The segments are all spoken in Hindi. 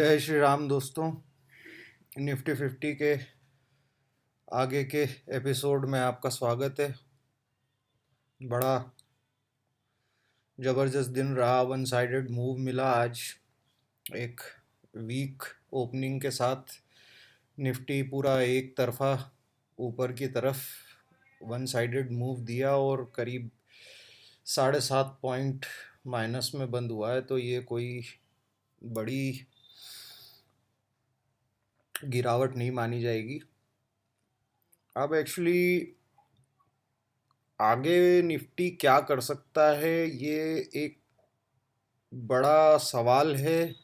जय श्री राम दोस्तों। निफ्टी 50 के आगे के एपिसोड में आपका स्वागत है। बड़ा ज़बरदस्त दिन रहा, वन साइडेड मूव मिला आज। एक वीक ओपनिंग के साथ निफ्टी पूरा एक तरफा ऊपर की तरफ वन साइडेड मूव दिया और करीब 7.5 पॉइंट माइनस में बंद हुआ है। तो ये कोई बड़ी गिरावट नहीं मानी जाएगी। अब एक्चुअली आगे निफ्टी क्या कर सकता है, ये एक बड़ा सवाल है।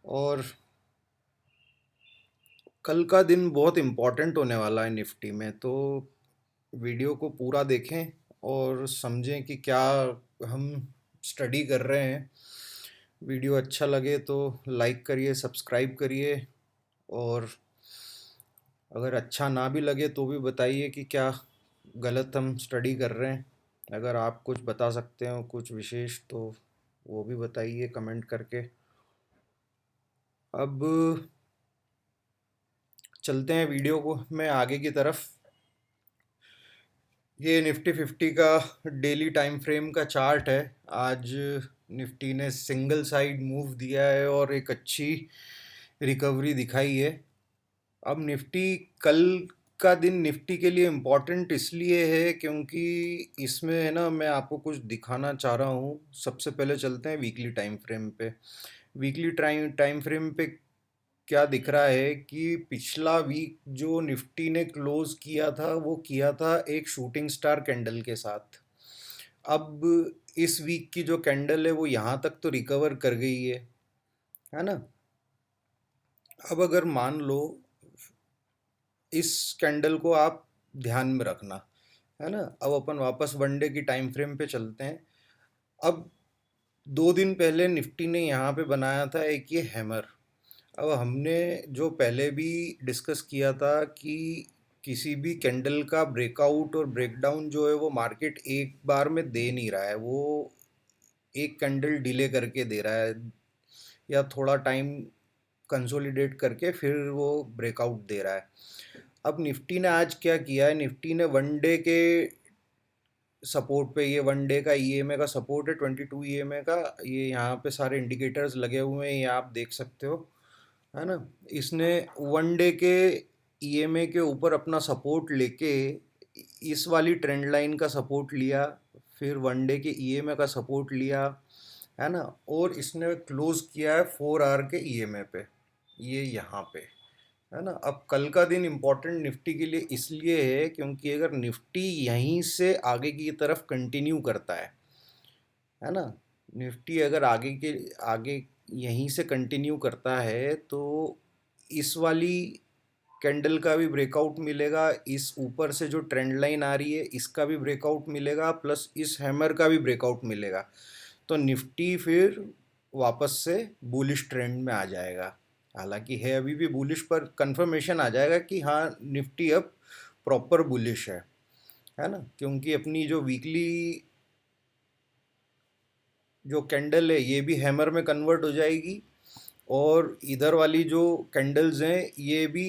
और कल का दिन बहुत इम्पोर्टेंट होने वाला है निफ्टी में, तो वीडियो को पूरा देखें और समझें कि क्या हम स्टडी कर रहे हैं। वीडियो अच्छा लगे तो लाइक करिए, सब्सक्राइब करिए, और अगर अच्छा ना भी लगे तो भी बताइए कि क्या गलत हम स्टडी कर रहे हैं। अगर आप कुछ बता सकते हो कुछ विशेष, तो वो भी बताइए कमेंट करके। अब चलते हैं वीडियो को में आगे की तरफ। ये निफ्टी 50 का डेली टाइम फ्रेम का चार्ट है। आज निफ्टी ने सिंगल साइड मूव दिया है और एक अच्छी रिकवरी दिखाई है। अब निफ्टी कल का दिन निफ्टी के लिए इम्पोर्टेंट इसलिए है क्योंकि इसमें है ना, मैं आपको कुछ दिखाना चाह रहा हूँ। सबसे पहले चलते हैं वीकली टाइम फ्रेम पे। वीकली टाइम टाइम फ्रेम पे क्या दिख रहा है कि पिछला वीक जो निफ्टी ने क्लोज किया था वो किया था एक शूटिंग स्टार कैंडल के साथ। अब इस वीक की जो कैंडल है वो यहाँ तक तो रिकवर कर गई है ना। अब अगर मान लो इस कैंडल को आप ध्यान में रखना, है ना। अब अपन वापस वनडे की टाइम फ्रेम पे चलते हैं। अब 2 दिन पहले निफ्टी ने यहाँ पे बनाया था एक ये हैमर। अब हमने जो पहले भी डिस्कस किया था कि किसी भी कैंडल का ब्रेकआउट और ब्रेकडाउन जो है वो मार्केट एक बार में दे नहीं रहा है, वो एक कैंडल डिले करके दे रहा है या थोड़ा टाइम कंसोलिडेट करके फिर वो ब्रेकआउट दे रहा है। अब निफ्टी ने आज क्या किया है, निफ्टी ने वनडे के सपोर्ट पे, ये वनडे का ईएमए का सपोर्ट है 22 ईएमए का, ये यहाँ पे सारे इंडिकेटर्स लगे हुए हैं, ये आप देख सकते हो, है ना। इसने वनडे के ईएमए के ऊपर अपना सपोर्ट लेके इस वाली ट्रेंड लाइन का सपोर्ट लिया, फिर वनडे के ईएमए का सपोर्ट लिया, है ना। और इसने क्लोज किया है 4 आवर के ईएमए पे, ये यहाँ पे, है ना। अब कल का दिन इम्पोर्टेंट निफ्टी के लिए इसलिए है क्योंकि अगर निफ्टी यहीं से आगे की तरफ कंटिन्यू करता है ना, निफ्टी अगर आगे यहीं से कंटिन्यू करता है तो इस वाली कैंडल का भी ब्रेकआउट मिलेगा, इस ऊपर से जो ट्रेंड लाइन आ रही है इसका भी ब्रेकआउट मिलेगा, प्लस इस हैमर का भी ब्रेकआउट मिलेगा। तो निफ्टी फिर वापस से बुलिश ट्रेंड में आ जाएगा। हालांकि है अभी भी बुलिश, पर कंफर्मेशन आ जाएगा कि हाँ निफ्टी अब प्रॉपर बुलिश है ना। क्योंकि अपनी जो वीकली जो कैंडल है ये भी हैमर में कन्वर्ट हो जाएगी, और इधर वाली जो कैंडल्स हैं ये भी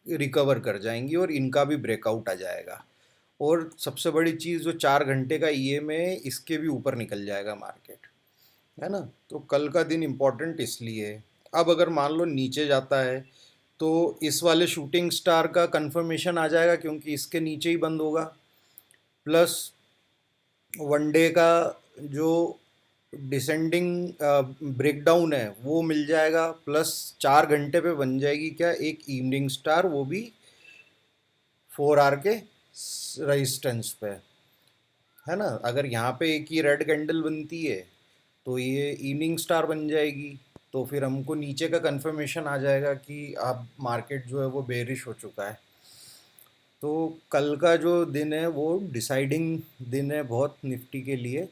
रिकवर कर जाएंगी और इनका भी ब्रेकआउट आ जाएगा। और सबसे बड़ी चीज़, जो 4 घंटे का ईएमए है इसके भी ऊपर निकल जाएगा मार्केट, है ना। तो कल का दिन इम्पोर्टेंट इसलिए है। अब अगर मान लो नीचे जाता है तो इस वाले शूटिंग स्टार का कंफर्मेशन आ जाएगा क्योंकि इसके नीचे ही बंद होगा, प्लस वनडे का जो डिसेंडिंग ब्रेकडाउन है वो मिल जाएगा, प्लस 4 घंटे पे बन जाएगी क्या, एक इवनिंग स्टार, वो भी 4 आवर के रेजिस्टेंस पे, है ना। अगर यहाँ पे एक ही रेड कैंडल बनती है तो ये इवनिंग स्टार बन जाएगी, तो फिर हमको नीचे का कंफर्मेशन आ जाएगा कि अब मार्केट जो है वो बेरिश हो चुका है। तो कल का जो दिन है वो डिसाइडिंग दिन है बहुत निफ्टी के लिए,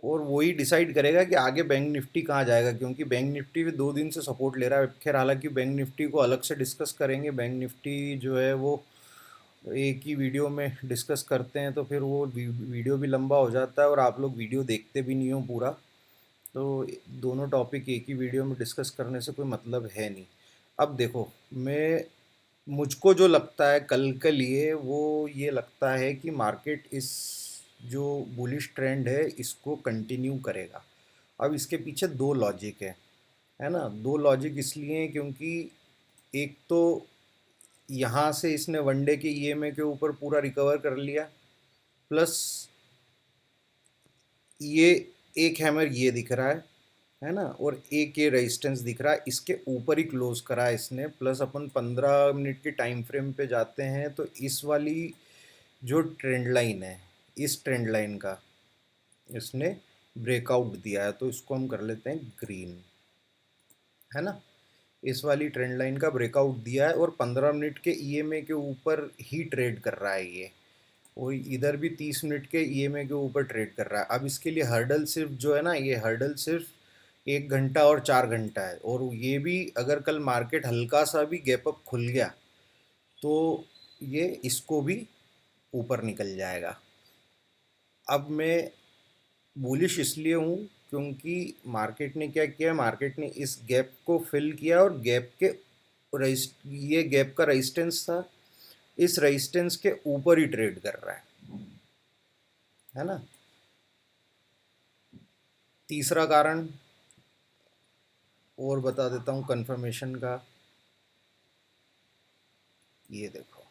और वही डिसाइड करेगा कि आगे बैंक निफ्टी कहाँ जाएगा, क्योंकि बैंक निफ्टी भी 2 दिन से सपोर्ट ले रहा है। खैर हालांकि बैंक निफ्टी को अलग से डिस्कस करेंगे, बैंक निफ्टी जो है वो एक ही वीडियो में डिस्कस करते हैं तो फिर वो वीडियो भी लंबा हो जाता है और आप लोग वीडियो देखते भी नहीं हो पूरा। तो दोनों टॉपिक एक ही वीडियो में डिस्कस करने से कोई मतलब है नहीं। अब देखो, मैं मुझको जो लगता है कल के लिए, वो ये लगता है कि मार्केट इस जो बुलिश ट्रेंड है इसको कंटिन्यू करेगा। अब इसके पीछे दो लॉजिक है ना। दो लॉजिक इसलिए हैं क्योंकि एक तो यहाँ से इसने वनडे के ईएमए के ऊपर पूरा रिकवर कर लिया, प्लस ये एक हैमर ये दिख रहा है ना, और एक ये रेजिस्टेंस दिख रहा है, इसके ऊपर ही क्लोज करा है इसने। प्लस अपन 15 मिनट के टाइम फ्रेम पे जाते हैं तो इस वाली जो ट्रेंड लाइन है, इस ट्रेंड लाइन का इसने ब्रेकआउट दिया है, तो इसको हम कर लेते हैं ग्रीन, है ना। इस वाली ट्रेंड लाइन का ब्रेकआउट दिया है और 15 मिनट के ईएमए के ऊपर ही ट्रेड कर रहा है ये, और इधर भी 30 मिनट के ईएमए के ऊपर ट्रेड कर रहा है। अब इसके लिए हर्डल सिर्फ जो है ना, ये हर्डल सिर्फ 1 घंटा और 4 घंटा है, और ये भी अगर कल मार्केट हल्का सा भी गैप अप खुल गया तो ये इसको भी ऊपर निकल जाएगा। अब मैं बुलिश इसलिए हूँ क्योंकि मार्केट ने क्या किया, मार्केट ने इस गैप को फिल किया और गैप के ये गैप का रेजिस्टेंस था, इस रेजिस्टेंस के ऊपर ही ट्रेड कर रहा है ना। तीसरा कारण और बता देता हूँ कंफर्मेशन का। ये देखो,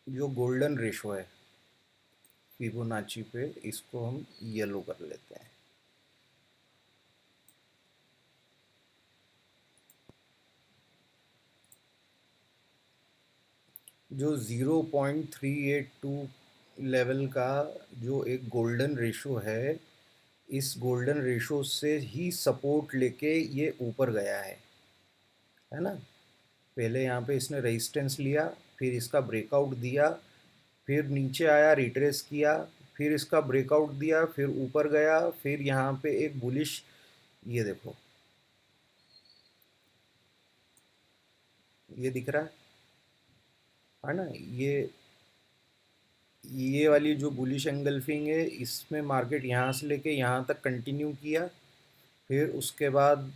जो गोल्डन रेशो है फिबोनाची पे, इसको हम येलो कर लेते हैं। जो 0.382 लेवल का जो एक गोल्डन रेशो है, इस गोल्डन रेशो से ही सपोर्ट लेके ये ऊपर गया है ना। पहले यहाँ पे इसने रेजिस्टेंस लिया, फिर इसका ब्रेकआउट दिया, फिर नीचे आया, रिट्रेस किया, फिर इसका ब्रेकआउट दिया, फिर ऊपर गया, फिर यहाँ पे एक बुलिश, ये देखो, ये दिख रहा है ना। ये वाली जो बुलिश एंगल्फिंग है, इसमें मार्केट यहाँ से लेके यहाँ तक कंटिन्यू किया, फिर उसके बाद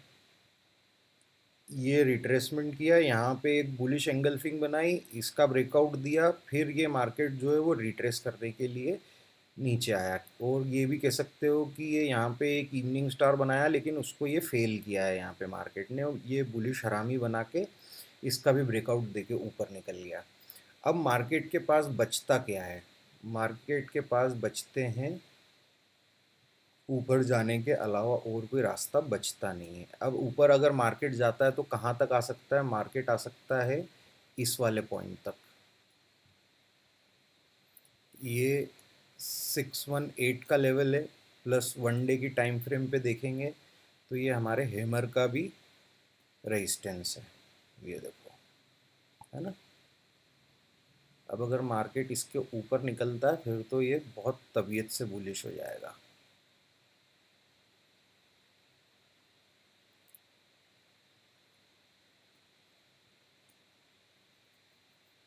ये रिट्रेसमेंट किया, यहाँ पे एक बुलिश एंगल्फिंग बनाई, इसका ब्रेकआउट दिया, फिर ये मार्केट जो है वो रिट्रेस करने के लिए नीचे आया। और ये भी कह सकते हो कि ये यहाँ पे एक इवनिंग स्टार बनाया, लेकिन उसको ये फेल किया है यहाँ पे मार्केट ने, और ये बुलिश हरामी बना के इसका भी ब्रेकआउट देके ऊपर निकल गया। अब मार्केट के पास बचता क्या है, मार्केट के पास बचते हैं, ऊपर जाने के अलावा और कोई रास्ता बचता नहीं है। अब ऊपर अगर मार्केट जाता है तो कहाँ तक आ सकता है, मार्केट आ सकता है इस वाले पॉइंट तक। ये 618 का लेवल है, प्लस वनडे की टाइम फ्रेम पे देखेंगे तो ये हमारे हैमर का भी रेजिस्टेंस है, ये देखो, है ना। अब अगर मार्केट इसके ऊपर निकलता है फिर तो ये बहुत तबीयत से बुलिश हो जाएगा।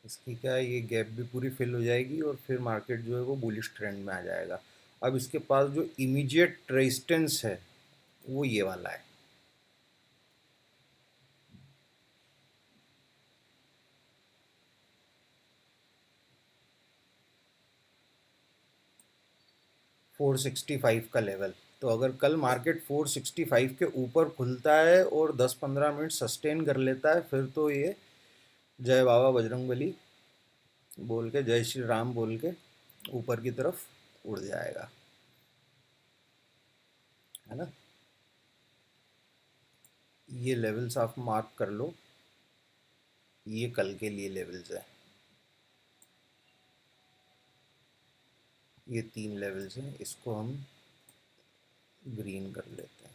इसकी क्या है, ये गैप भी पूरी फिल हो जाएगी और फिर मार्केट जो है वो बुलिश ट्रेंड में आ जाएगा। अब इसके पास जो इमीडिएट रेजिस्टेंस है वो ये वाला है, 465 का लेवल। तो अगर कल मार्केट 465 के ऊपर खुलता है और 10-15 मिनट सस्टेन कर लेता है, फिर तो ये जय बाबा बजरंगबली बोल के, जय श्री राम बोल के ऊपर की तरफ उड़ जाएगा, है ना। ये लेवल्स आप मार्क कर लो, ये कल के लिए लेवल्स है, ये 3 लेवल्स हैं, इसको हम ग्रीन कर लेते हैं।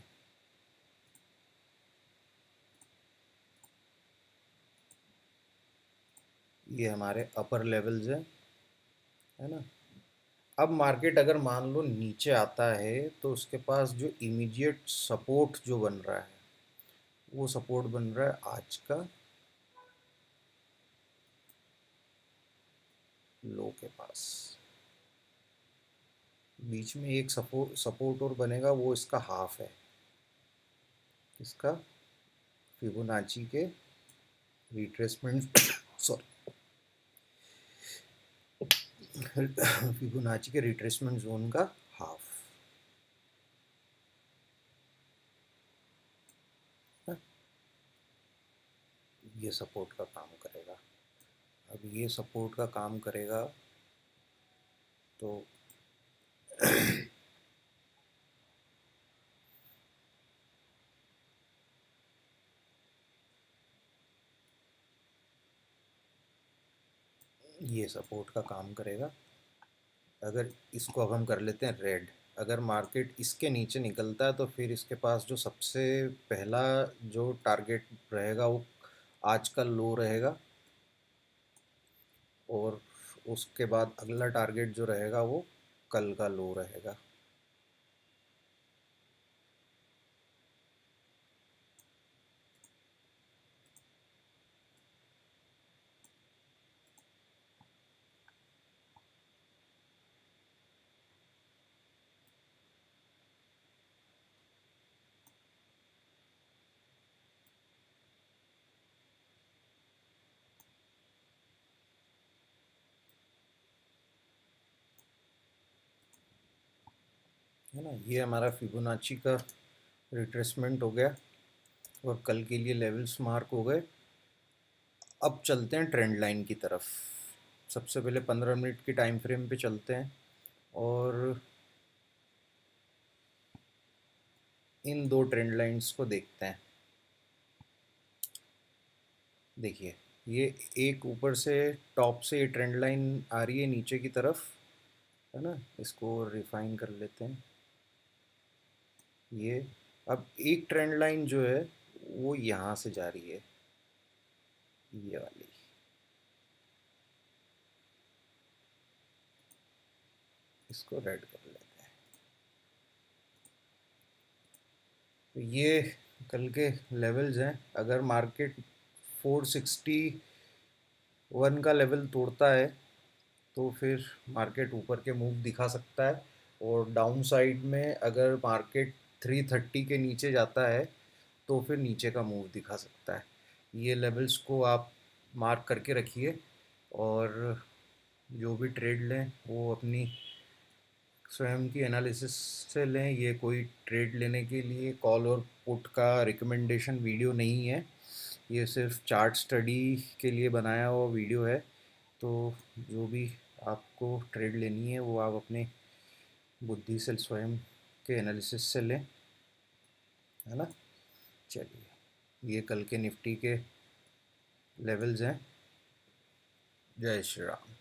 ये हमारे अपर लेवल्स हैं, है ना। अब मार्केट अगर मान लो नीचे आता है तो उसके पास जो इमीडिएट सपोर्ट जो बन रहा है, वो सपोर्ट बन रहा है आज का लो के पास, बीच में एक सपोर्ट और बनेगा, वो इसका हाफ है, इसका फिबोनाची के रिट्रेसमेंट सॉरी फिबोनाची के रिट्रेसमेंट जोन का हाफ। ये सपोर्ट का काम करेगा। अब ये सपोर्ट का काम करेगा तो ये सपोर्ट का काम करेगा। अगर इसको अब हम कर लेते हैं रेड, अगर मार्केट इसके नीचे निकलता है तो फिर इसके पास जो सबसे पहला जो टारगेट रहेगा वो आज का लो रहेगा, और उसके बाद अगला टारगेट जो रहेगा वो कल का लो रहेगा। है ना, ये हमारा फिबोनाची का रिट्रेसमेंट हो गया और कल के लिए लेवल्स मार्क हो गए। अब चलते हैं ट्रेंड लाइन की तरफ। सबसे पहले 15 मिनट की टाइम फ्रेम पे चलते हैं और इन दो ट्रेंड लाइंस को देखते हैं। देखिए, ये एक ऊपर से टॉप से ये ट्रेंड लाइन आ रही है नीचे की तरफ, है ना, इसको रिफाइन कर लेते हैं। ये अब एक ट्रेंड लाइन जो है वो यहाँ से जा रही है, ये वाली। इसको रेड कर लेते हैं। तो ये कल के लेवल्स हैं। अगर मार्केट 461 का लेवल तोड़ता है तो फिर मार्केट ऊपर के मूव दिखा सकता है, और डाउन साइड में अगर मार्केट 330 के नीचे जाता है तो फिर नीचे का मूव दिखा सकता है। ये लेवल्स को आप मार्क करके रखिए, और जो भी ट्रेड लें वो अपनी स्वयं की एनालिसिस से लें। ये कोई ट्रेड लेने के लिए कॉल और पुट का रिकमेंडेशन वीडियो नहीं है, ये सिर्फ चार्ट स्टडी के लिए बनाया हुआ वीडियो है। तो जो भी आपको ट्रेड लेनी है वो आप अपने बुद्धि से स्वयं के एनालिसिस से लें, है ना। चलिए, ये कल के निफ्टी के लेवल्स हैं। जय श्री राम।